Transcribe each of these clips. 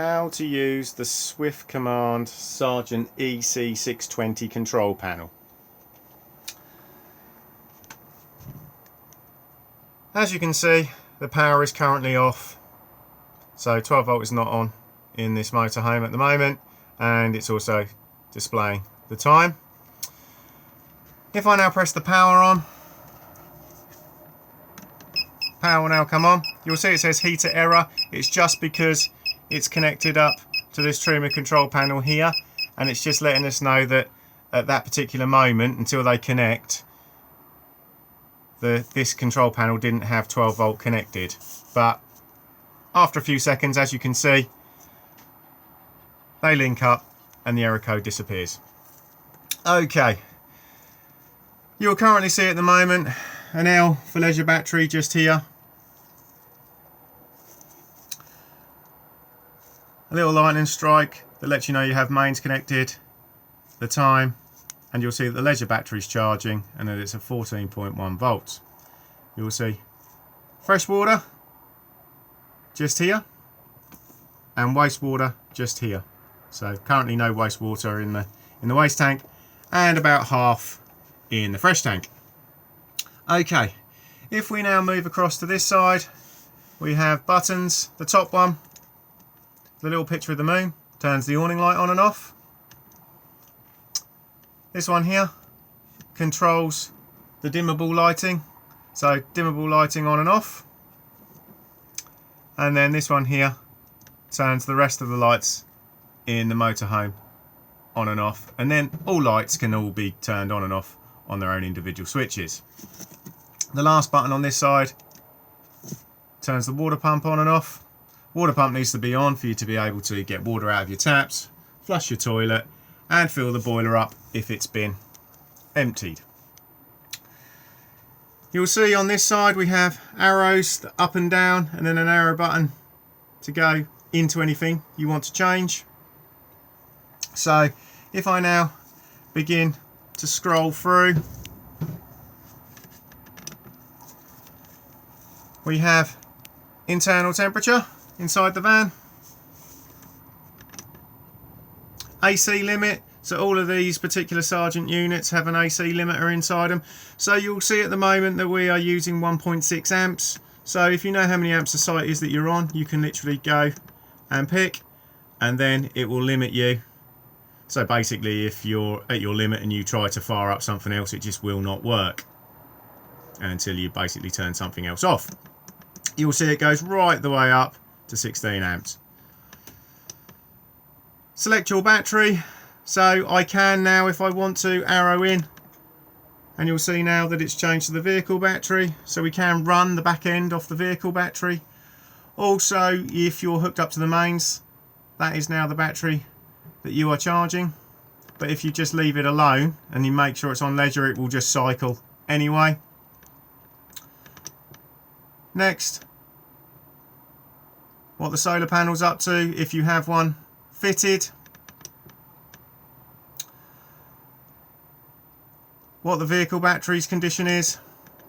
how to use the Swift Command Sargent EC620 control panel. As you can see, the power is currently off, so 12 volt is not on in this motorhome at the moment, and it's also displaying the time. If I now press the power on, power will now come on. You'll see it says heater error. It's just because it's connected up to this trimmer control panel here, and it's just letting us know that at that particular moment, until they connect, this control panel didn't have 12 volt connected. But after a few seconds, as you can see, they link up and the error code disappears. Okay, you'll currently see at the moment an L for leisure battery just here, a little lightning strike that lets you know you have mains connected, the time, and you'll see that the leisure battery is charging and that it's at 14.1 volts. You'll see fresh water just here and wastewater just here. So currently no wastewater in the waste tank, and about half in the fresh tank. Okay, if we now move across to this side, we have buttons. The top one, the little picture of the moon, turns the awning light on and off. This one here controls the dimmable lighting, so dimmable lighting on and off. And then this one here turns the rest of the lights in the motorhome on and off, and then all lights can all be turned on and off on their own individual switches. The last button on this side turns the water pump on and off. Water pump needs to be on for you to be able to get water out of your taps, flush your toilet, and fill the boiler up if it's been emptied. You'll see on this side we have arrows up and down, and then an arrow button to go into anything you want to change. So if I now begin to scroll through, we have internal temperature inside the van, AC limit, so all of these particular Sargent units have an AC limiter inside them. So you'll see at the moment that we are using 1.6 amps. So if you know how many amps the site is that you're on, you can literally go and pick, and then it will limit you. So basically, if you're at your limit and you try to fire up something else, it just will not work until you basically turn something else off. You'll see it goes right the way up to 16 amps. Select your battery. So I can now, if I want to, arrow in, and you'll see now that it's changed to the vehicle battery, so we can run the back end off the vehicle battery. Also, if you're hooked up to the mains, that is now the battery that you are charging. But if you just leave it alone and you make sure it's on leisure, it will just cycle anyway. Next, what the solar panel's up to, if you have one fitted. What the vehicle battery's condition is,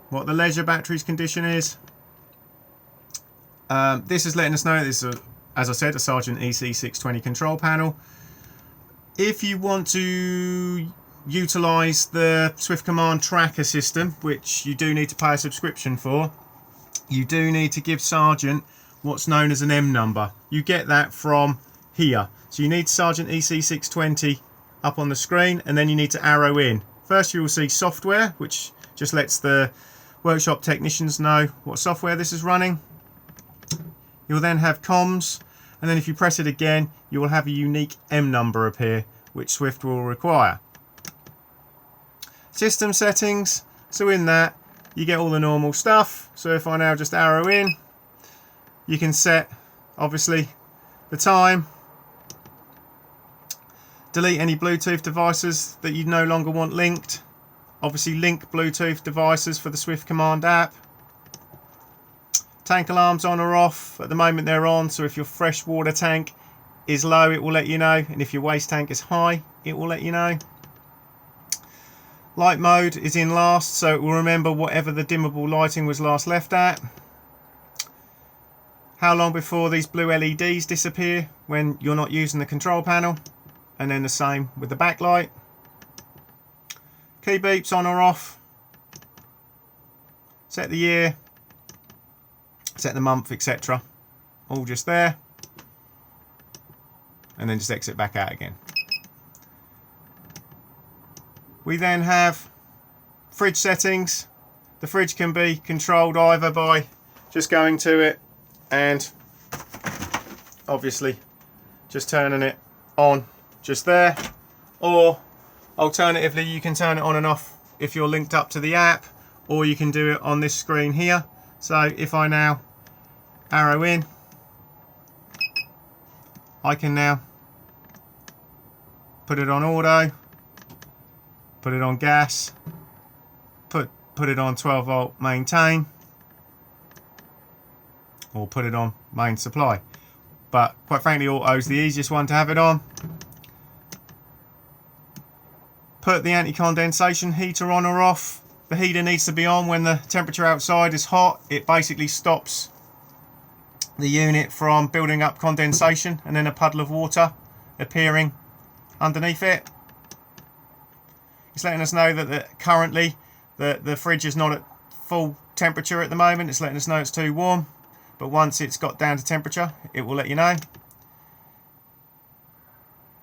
what the leisure battery's condition is. This is letting us know this is, as I said, a Sargent EC620 control panel. If you want to utilise the Swift Command tracker system, which you do need to pay a subscription for, you do need to give Sargent what's known as an M number. You get that from here. So you need Sargent EC620 up on the screen, and then you need to arrow in. First you will see software, which just lets the workshop technicians know what software this is running. You'll then have comms, and then if you press it again, you will have a unique M number appear, which Swift will require. System settings, so in that you get all the normal stuff. So if I now just arrow in, you can set, obviously, the time, delete any Bluetooth devices that you no longer want linked, obviously link Bluetooth devices for the Swift Command app. Tank alarms on or off. At the moment they're on, so if your fresh water tank is low, it will let you know, and if your waste tank is high, it will let you know. Light mode is in last, so it will remember whatever the dimmable lighting was last left at. how long before these blue LEDs disappear when you're not using the control panel, and then the same with the backlight. Key beeps on or off, set the year, set the month, etc. All just there, and then just exit back out again. We then have fridge settings. The fridge can be controlled either by just going to it and obviously just turning it on just there, or alternatively you can turn it on and off if you're linked up to the app, or you can do it on this screen here. So if I now arrow in, I can now put it on auto, put it on gas, put it on 12 volt maintain, or put it on main supply. But quite frankly, auto is the easiest one to have it on. Put the anti-condensation heater on or off. The heater needs to be on when the temperature outside is hot. It basically stops the unit from building up condensation and then a puddle of water appearing underneath it. It's letting us know that currently the fridge is not at full temperature at the moment. It's letting us know it's too warm, but once it's got down to temperature, it will let you know.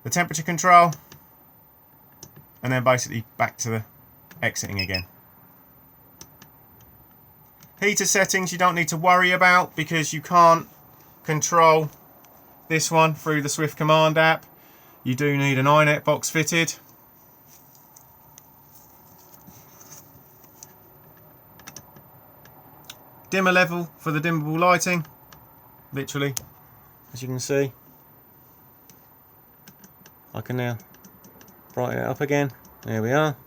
The temperature control, and then basically back to the exiting again. Heater settings you don't need to worry about because you can't control this one through the Swift Command app. You do need an iNet box fitted. Dimmer level for the dimmable lighting, literally, as you can see. I can now brighten it up again. There we are.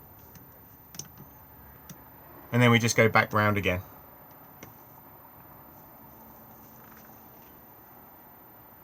And then we just go back round again.